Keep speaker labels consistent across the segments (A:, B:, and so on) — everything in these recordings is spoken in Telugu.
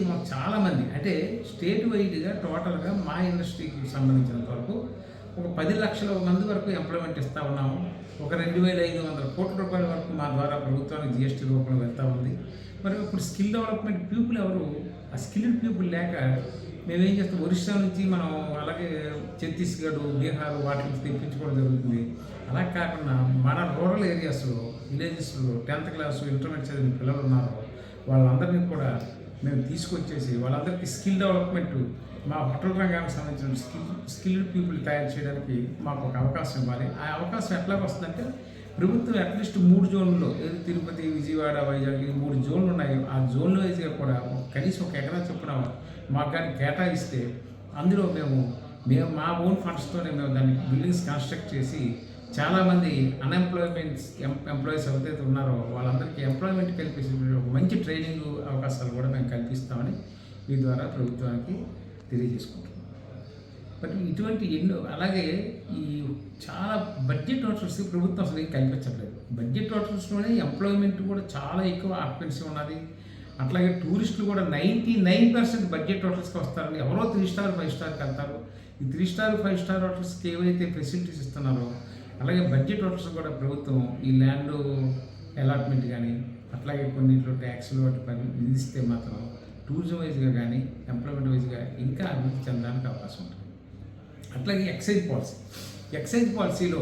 A: మాకు చాలామంది అంటే స్టేట్ వైడ్గా టోటల్గా మా ఇండస్ట్రీకి సంబంధించినంత వరకు ఒక 10 లక్షల మంది వరకు ఎంప్లాయ్మెంట్ ఇస్తూ ఉన్నాము. ఒక 2,500 కోట్ల రూపాయల వరకు మా ద్వారా ప్రభుత్వానికి జిఎస్టీ రూపంలో వెళ్తూ ఉంది. మరి ఇప్పుడు స్కిల్ డెవలప్మెంట్ పీపుల్ ఎవరు, ఆ స్కిల్డ్ పీపుల్ లేక మేమేం చేస్తాం, ఒరిస్సా నుంచి మనం అలాగే ఛత్తీస్గఢ్, బీహార్ వాటి నుంచి తెప్పించుకోవడం జరుగుతుంది. అలా కాకుండా మన రూరల్ ఏరియాస్లో, విలేజెస్లో 10th క్లాసు ఇంటర్మీడియట్ చదివిన పిల్లలు ఉన్నారు, వాళ్ళందరినీ కూడా మేము తీసుకొచ్చేసి వాళ్ళందరికీ స్కిల్ డెవలప్మెంట్ మా హోటల్ రంగానికి సంబంధించిన స్కిల్డ్ పీపుల్ తయారు చేయడానికి మాకు ఒక అవకాశం ఇవ్వాలి. ఆ అవకాశం ఎట్లా వస్తుందంటే ప్రభుత్వం అట్లీస్ట్ 3 జోన్లలో, తిరుపతి, విజయవాడ, వైజాగ్ ఈ 3 జోన్లు ఉన్నాయి. ఆ జోన్ల వైజ్గా కూడా కనీసం 1 ఎకరా చొప్పున మాకు కానీ కేటాయిస్తే అందులో మేము మా ఓన్ ఫండ్స్తోనే మేము దాన్ని బిల్డింగ్స్ కన్స్ట్రక్ట్ చేసి చాలామంది ఎంప్లాయీస్ ఎవరైతే ఉన్నారో వాళ్ళందరికీ ఎంప్లాయ్మెంట్ కల్పించే ఒక మంచి ట్రైనింగ్ అవకాశాలు కూడా మేము కల్పిస్తామని మీ ద్వారా ప్రభుత్వానికి తెలియజేసుకుంటున్నాం. బట్ ఇటువంటి ఎన్నో, అలాగే ఈ చాలా బడ్జెట్ హోటల్స్కి ప్రభుత్వం అసలు ఏం కల్పించట్లేదు. బడ్జెట్ హోటల్స్లోనే ఎంప్లాయ్మెంట్ కూడా చాలా ఎక్కువ ఆక్యుపెన్సీ ఉన్నది. అట్లాగే టూరిస్టులు కూడా 99% బడ్జెట్ హోటల్స్కి వస్తారని, ఎవరో 3 స్టార్ 5 స్టార్కి వెళ్తారు. ఈ 3 స్టార్ 5 స్టార్ హోటల్స్కి ఏవైతే ఫెసిలిటీస్ ఇస్తున్నారో అలాగే బడ్జెట్ హోటల్స్ కూడా ప్రభుత్వం ఈ ల్యాండ్ అలాట్మెంట్ కానీ అట్లాగే కొన్నింటిలో ట్యాక్స్లు వాటి పని విధిస్తే మాత్రం టూరిజం వైజ్గా కానీ ఎంప్లాయ్మెంట్ వైజ్గా ఇంకా అభివృద్ధి చెందడానికి అవకాశం ఉంటుంది. అట్లాగే ఎక్సైజ్ పాలసీలో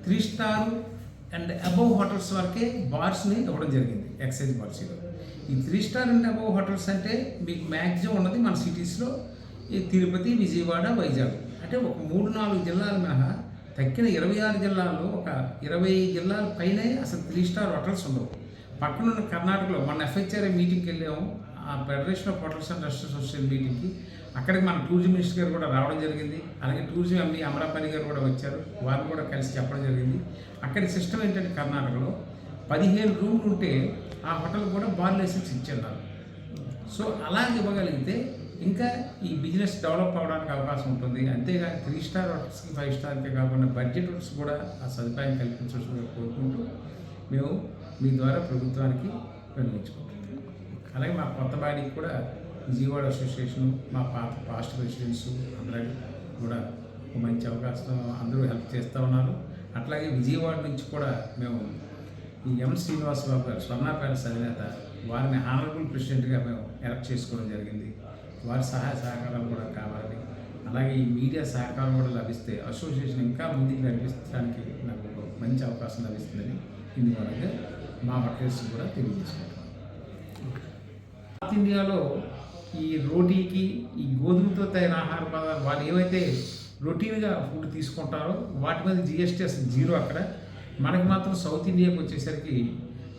A: 3 స్టార్ అండ్ అబవ్ హోటల్స్ వరకే బార్స్ని ఇవ్వడం జరిగింది ఎక్సైజ్ పాలసీలో. ఈ 3 స్టార్ అండ్ అబవ్ హోటల్స్ అంటే మీకు మ్యాక్సిమం ఉన్నది మన సిటీస్లో ఈ తిరుపతి, విజయవాడ, వైజాగ్. అంటే ఒక 3-4 జిల్లాల మినహా తక్కిన 26 జిల్లాల్లో ఒక 20 జిల్లాల పైనే అసలు 3 స్టార్ హోటల్స్ ఉండవు. పక్కనున్న కర్ణాటకలో మన ఎఫ్హెచ్ఆర్ఏ మీటింగ్కి వెళ్ళాము, ఆ federation of hotels and restaurants association మీటింగ్కి. అక్కడికి మన టూరిజం మినిస్టర్ గారు కూడా రావడం జరిగింది. అలాగే టూరిజం ఎంపీ అమరాపల్లి గారు కూడా వచ్చారు, వారిని కూడా కలిసి చెప్పడం జరిగింది. అక్కడి సిస్టమ్ ఏంటంటే కర్ణాటకలో 15 రూమ్లు ఉంటే ఆ హోటల్ కూడా బార్ లైసెన్స్ ఇచ్చేన్నారు. సో అలా ఇవ్వగలిగితే ఇంకా ఈ బిజినెస్ డెవలప్ అవ్వడానికి అవకాశం ఉంటుంది. అంతేగాని 3 స్టార్ హోటల్స్కి 5 స్టార్కే కాకుండా బడ్జెట్ హోటల్స్ కూడా ఆ సదుపాయం కల్పించాల్సిందిగా కోరుకుంటూ మేము మీ ద్వారా ప్రభుత్వానికి విన్నవించుకుంటున్నాం. అలాగే మా కొత్త బాడీకి కూడా విజయవాడ అసోసియేషన్, మా పాస్ట్ ప్రెసిడెంట్స్ అందరూ కూడా ఒక మంచి అవకాశం అందరూ హెల్ప్ చేస్తూ ఉన్నారు. అట్లాగే విజయవాడ నుంచి కూడా మేము ఈ ఎం శ్రీనివాసరావు గారు, స్వర్ణ ప్యాలెస్ అధినేత, వారిని హానరబుల్ ప్రెసిడెంట్గా మేము ఎలక్ట్ చేసుకోవడం జరిగింది. వారి సహాయ సహకారాలు కూడా కావాలి. అలాగే ఈ మీడియా సహకారం కూడా లభిస్తే అసోసియేషన్ ఇంకా ముందుకు నడిపించడానికి నాకు ఒక మంచి అవకాశం లభిస్తుందని ఇందువల్ల మా హోటల్స్ కూడా తెలియజేసుకుంటాం. నార్త్ ఇండియాలో ఈ రోటీకి, ఈ గోధుమతో తయారైన ఆహార పదార్థాలు వాళ్ళు ఏవైతే రొటీన్గా ఫుడ్ తీసుకుంటారో వాటి మీద జిఎస్టీ అసలు 0 అక్కడ. మనకి మాత్రం సౌత్ ఇండియాకి వచ్చేసరికి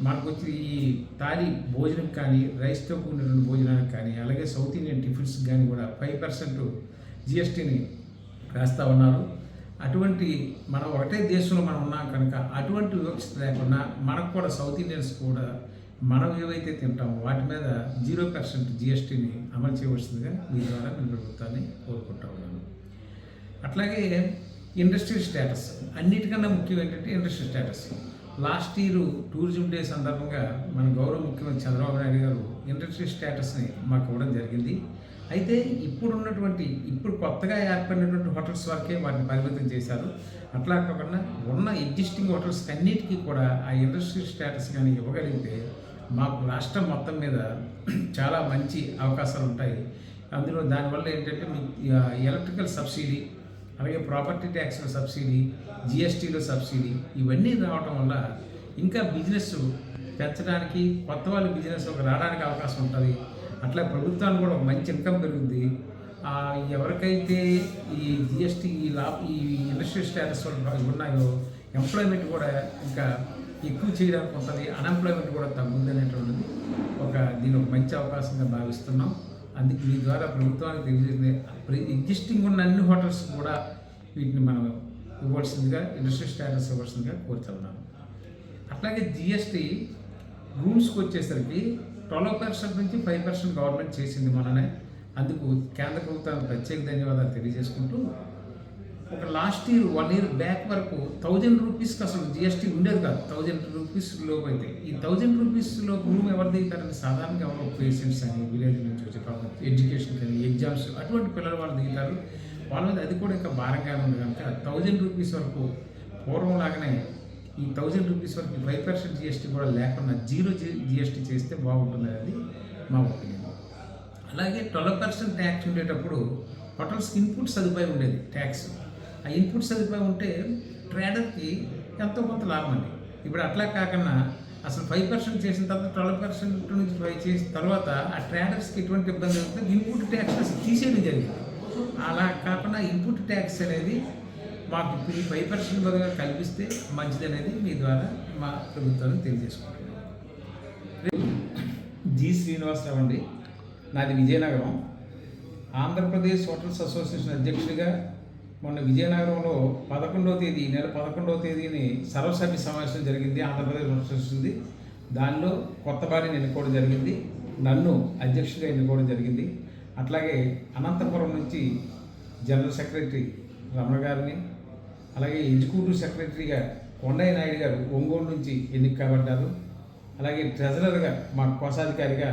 A: మనకు వచ్చి ఈ తాలి భోజనం కానీ, రైస్తో కూడిన భోజనానికి కానీ, అలాగే సౌత్ ఇండియన్ టిఫిన్స్కి కానీ కూడా 5% జిఎస్టీని వేస్తూ ఉన్నారు. అటువంటి మనం ఒకటే దేశంలో మనం ఉన్నాం కనుక అటువంటి వివక్షత లేకుండా మనకు కూడా సౌత్ ఇండియన్స్ కూడా మనం ఏవైతే తింటామో వాటి మీద 0% జిఎస్టీని అమలు చేయవలసిందిగా మీ ద్వారా నేను ప్రభుత్వాన్ని కోరుకుంటా ఉన్నాను. అట్లాగే ఇండస్ట్రియల్ స్టేటస్ అన్నిటికన్నా ముఖ్యం ఏంటంటే industrial status. Last year tourism day సందర్భంగా మన గౌరవ ముఖ్యమంత్రి చంద్రబాబు నాయుడు గారు ఇండస్ట్రియల్ స్టేటస్ని మాకు ఇవ్వడం జరిగింది. అయితే ఇప్పుడు కొత్తగా ఏర్పడినటువంటి హోటల్స్ వరకే వాటిని పరిమితం చేశారు. అట్లా కాకుండా ఉన్న ఎగ్జిస్టింగ్ హోటల్స్ అన్నిటికీ కూడా ఆ ఇండస్ట్రియల్ స్టేటస్ కానీ ఇవ్వగలిగితే మాకు రాష్ట్రం మొత్తం మీద చాలా మంచి అవకాశాలు ఉంటాయి. అందులో దానివల్ల ఏంటంటే ఎలక్ట్రికల్ సబ్సిడీ, అలాగే ప్రాపర్టీ ట్యాక్స్లో సబ్సిడీ, జిఎస్టీలో సబ్సిడీ ఇవన్నీ రావడం వల్ల ఇంకా బిజినెస్ పెంచడానికి, కొత్త వాళ్ళ బిజినెస్ రావడానికి అవకాశం ఉంటుంది. అట్లా ప్రభుత్వానికి కూడా ఒక మంచి ఇన్కమ్ పెరుగుద్ది. ఎవరికైతే ఈ జిఎస్టీ ఈ ఇండస్ట్రియల్ స్టేటస్ ఉన్నాయో ఎంప్లాయ్మెంట్ కూడా ఇంకా ఎక్కువ చేయడానికి ఉంటుంది, అన్ఎంప్లాయ్మెంట్ కూడా తగ్గుద్ది అనేటువంటిది దీని ఒక మంచి అవకాశంగా భావిస్తున్నాం. అందుకే మీ ద్వారా ప్రభుత్వానికి తెలియజేసింది ఎగ్జిస్టింగ్ ఉన్న అన్ని హోటల్స్ కూడా వీటిని మనం ఇవ్వాల్సిందిగా, ఇండస్ట్రియల్ స్టేటస్ ఇవ్వాల్సిందిగా కోరుతున్నాను. అట్లాగే జిఎస్టీ రూమ్స్కి వచ్చేసరికి 12% నుంచి 5% గవర్నమెంట్ చేసింది మననే. అందుకు కేంద్ర ప్రభుత్వానికి ప్రత్యేక ధన్యవాదాలు తెలియజేసుకుంటూ, ఒక లాస్ట్ ఇయర్ 1 year బ్యాక్ వరకు 1000 రూపీస్కి అసలు జిఎస్టీ ఉండేది కాదు. 1000 రూపీస్ లోపు అయితే ఈ 1000 రూపీస్లో రూమ్ ఎవరు దిగుతారని సాధారణంగా ఎవరో పేషెంట్స్ అని విలేజ్ నుంచి వచ్చి ఎడ్యుకేషన్ కానీ ఎగ్జామ్స్ అటువంటి పిల్లలు వాళ్ళు దిగుతారు. వాళ్ళ మీద అది కూడా ఇంకా భారంగానే ఉంది కనుక 1000 రూపీస్ వరకు పూర్వం లాగానే ఈ 1000 రూపీస్ వరకు 5% జిఎస్టీ కూడా లేకుండా జీరో జిఎస్టీ చేస్తే బాగుంటుంది అనేది మా ఒపీనియన్. అలాగే 12% ట్యాక్స్ ఉండేటప్పుడు హోటల్స్కి ఇన్పుట్ సదుపాయం ఉండేది ట్యాక్స్. ఆ ఇన్పుట్ సదుపాయం ఉంటే ట్రేడర్కి ఎంతో కొంత లాభం అండి. ఇప్పుడు అట్లా కాకుండా అసలు 5% చేసిన తర్వాత 12% నుంచి 5 చేసిన తర్వాత ఆ ట్రేడర్స్కి ఎటువంటి ఇబ్బంది అవుతుంది, ఇన్పుట్ ట్యాక్స్ అసలు తీసేయడం జరిగింది. అలా కాకుండా ఇన్పుట్ ట్యాక్స్ అనేది మాకు ఇప్పుడు ఈ 5% బదులుగా కల్పిస్తే మంచిది అనేది మీ ద్వారా మా ప్రభుత్వానికి తెలియజేసుకుంటున్నాం. జి శ్రీనివాసరావు అండి, నాది విజయనగరం. ఆంధ్రప్రదేశ్ హోటల్స్ అసోసియేషన్ అధ్యక్షుడిగా మొన్న విజయనగరంలో 11వ తేదీ, ఈ నెల 11వ తేదీని సర్వసభ్య సమావేశం జరిగింది ఆంధ్రప్రదేశ్ అసోసియేషన్ది. దానిలో కొత్త బాడీని ఎన్నుకోవడం జరిగింది, నన్ను అధ్యక్షుడిగా ఎన్నుకోవడం జరిగింది. అట్లాగే అనంతపురం నుంచి జనరల్ సెక్రటరీ రమణ గారిని, అలాగే ఎగ్జిక్యూటివ్ సెక్రటరీగా కొండయ్య నాయుడు గారు ఒంగోలు నుంచి ఎన్నిక కాబడ్డారు. అలాగే ట్రెజరర్గా మా కోశాధికారిగా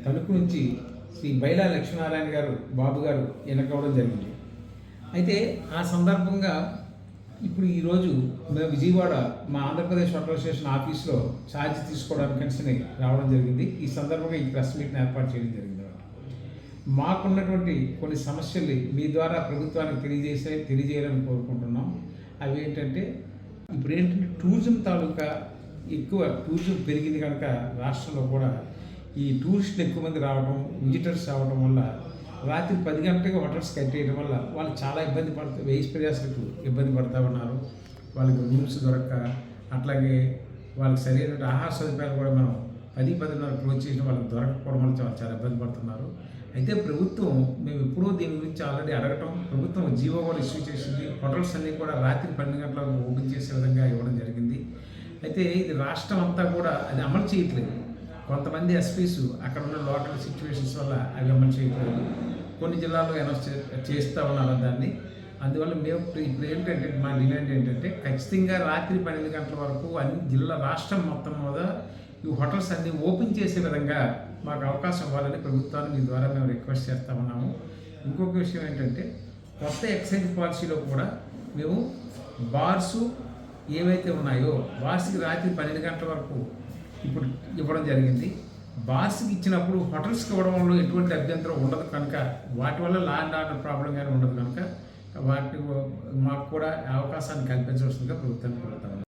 A: తణుకు నుంచి శ్రీ బైలా లక్ష్మీనారాయణ గారు బాబు గారు ఎన్నుకోవడం జరిగింది. అయితే ఆ సందర్భంగా ఇప్పుడు ఈరోజు మేము విజయవాడ మా ఆంధ్రప్రదేశ్ హోటల్ అసోసియేషన్ ఆఫీస్లో ఛార్జ్ తీసుకోవడానికి రావడం జరిగింది. ఈ సందర్భంగా ఈ ప్రెస్ మీట్ని ఏర్పాటు చేయడం జరిగింది. మాకున్నటువంటి కొన్ని సమస్యల్ని మీ ద్వారా ప్రభుత్వానికి తెలియజేయాలని కోరుకుంటున్నాం. అవి ఏంటంటే ఇప్పుడు ఏంటంటే టూరిజం తాలూకా ఎక్కువ టూరిజం పెరిగింది కనుక రాష్ట్రంలో కూడా ఈ టూరిస్టులు ఎక్కువ మంది రావడం, విజిటర్స్ రావడం వల్ల రాత్రి 10 గంటలకు హోటల్స్ కట్టేయడం వల్ల వాళ్ళు చాలా ఇబ్బంది పడుతూ వేయి ప్రయాసాలకు ఇబ్బంది పడుతూ ఉన్నారు. వాళ్ళకి రూమ్స్ దొరక్క, అట్లాగే వాళ్ళకి సరైన ఆహార సదుపాయాలు కూడా మనం 10-10:30 క్లోజ్ చేసిన వాళ్ళకి దొరకకపోవడం వల్ల చాలా ఇబ్బంది పడుతున్నారు. అయితే ప్రభుత్వం మేము ఎప్పుడూ దీని గురించి ఆల్రెడీ అడగటం, ప్రభుత్వం జీవో కూడా ఇష్యూ చేసింది. హోటల్స్ అన్నీ కూడా రాత్రి 12 గంటలకు ఓపెన్ చేసే విధంగా ఇవ్వడం జరిగింది. అయితే ఇది రాష్ట్రం అంతా కూడా అది అమలు చేయట్లేదు. కొంతమంది ఎస్పీస్ అక్కడ ఉన్న లోకల్ సిచ్యువేషన్స్ వల్ల అవి అమలు చేయట్లేదు. కొన్ని జిల్లాల్లో అనౌన్స్ చేస్తూ ఉన్నారు దాన్ని. అందువల్ల మేము ఇప్పుడు ఏంటంటే మా డిమాండ్ ఏంటంటే ఖచ్చితంగా రాత్రి 12 గంటల వరకు అన్ని రాష్ట్రం మొత్తం మీద ఈ హోటల్స్ అన్నీ ఓపెన్ చేసే విధంగా మాకు అవకాశం ఇవ్వాలని ప్రభుత్వాన్ని మీ ద్వారా మేము రిక్వెస్ట్ చేస్తూ ఉన్నాము. ఇంకొక విషయం ఏంటంటే కొత్త ఎక్సైజ్ పాలసీలో కూడా మేము బార్సు ఏవైతే ఉన్నాయో బార్స్కి రాత్రి 12 గంటల వరకు ఇప్పుడు ఇవ్వడం జరిగింది. బార్స్కి ఇచ్చినప్పుడు హోటల్స్కి ఇవ్వడంలో ఎటువంటి అభ్యంతరం ఉండదు కనుక వాటి వల్ల లా అండ్ ఆర్డర్ ప్రాబ్లం కానీ ఉండదు కనుక మాకు కూడా అవకాశాన్ని కల్పించవలసిందిగా ప్రభుత్వాన్ని కోరుతాము.